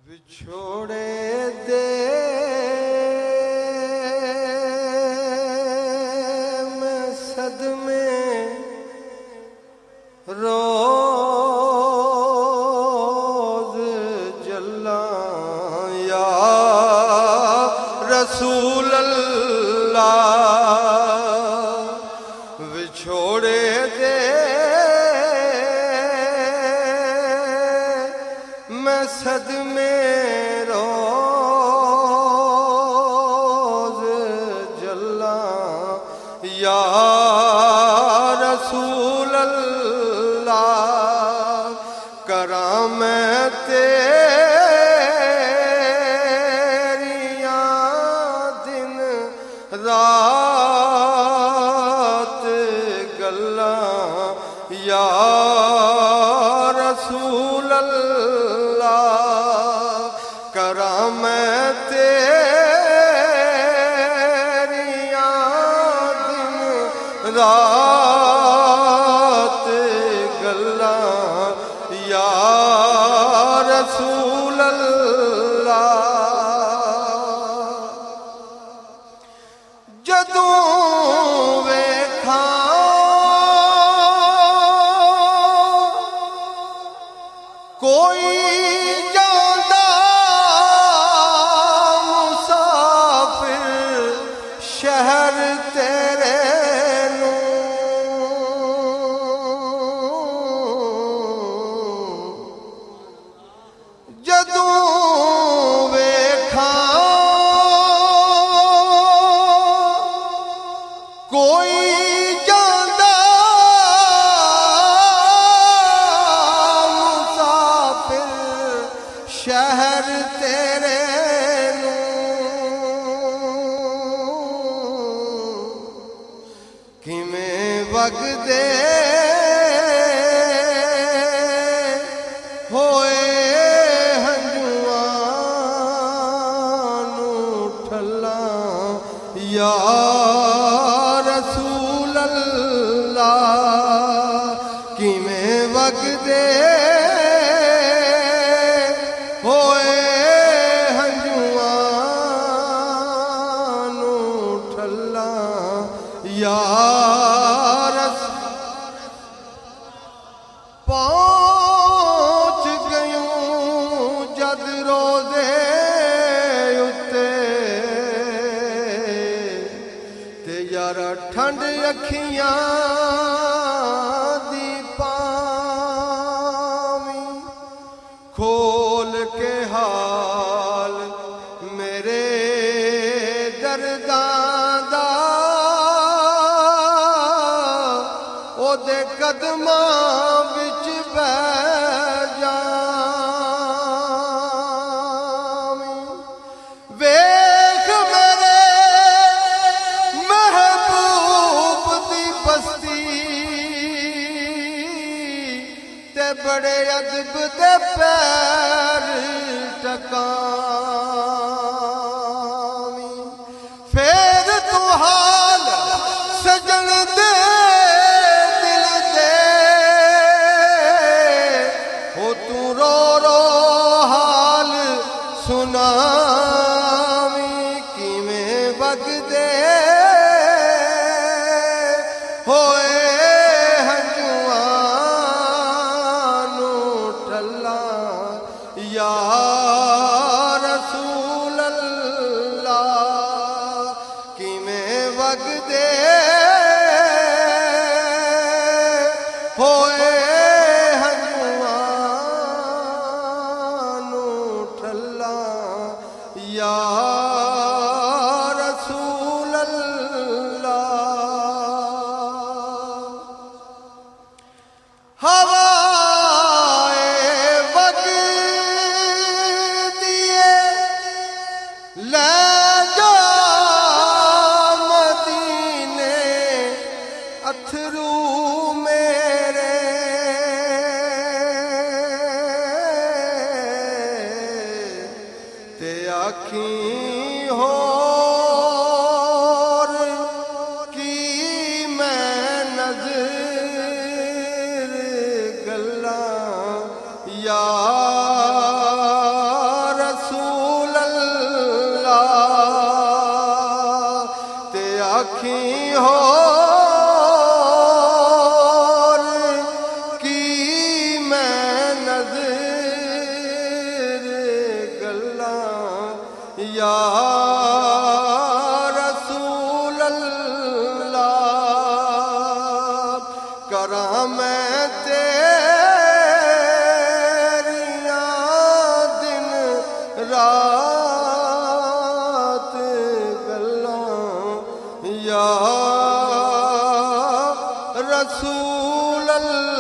विछोड़े दे मैं सदमे रोज जल्ला या रसूल अल्लाह। विछोड़े दे मैं सदमे रोज जल्ला या रसूल अल्लाह। करा मैं तेरिया दिन रात गल्ला या रसूल अल्लाह। करा मैं तेरिया दिन रात गल्ला या रसूल अल्लाह। जदों वेखा कोई जांदा मुसाफिर शहर तेरे नूं, जदों वेखा कोई जांदा शहर तेरे नूं, किवें वगदे होए हंजुआं नूं ठल्ला या रसूल अल्लाह। किवें वगदे होए हंजुआं नूं ठल्ला या पहुंच गयूं जद रोज़े उत्ते ते यारा ठंड अखियां दी पावी खोल के हाल मेरे दर्दां दा ओदे कदमां विच बैठ जावीं। वेख मेरे महबूब दी बस्ती ते बड़े अदब दे पैर टकावीं। फेर तू हाल सजन दे दिल दे हो तू रो रो हाल सुनावीं। किवें वगदे होए या रसूल अल्लाह। किवें वगदे होए हंजुआं नूं ठल्ला या रसूल अल्लाह। हवा ले जा मदीने अथरू मेरे ते आखी होर की मैं नज़र गल्ला या ਨਜ਼ਰ ਗੱਲਾਂ ਯਾ ਰਸੂਲ ਅੱਲਾਹ ਕਰਾਂ ਮੈਂ ਤੇਰੀਆਂ ਦਿਨ ਰਾਤ ਗੱਲਾਂ ਯਾ रसूल अल्लाह।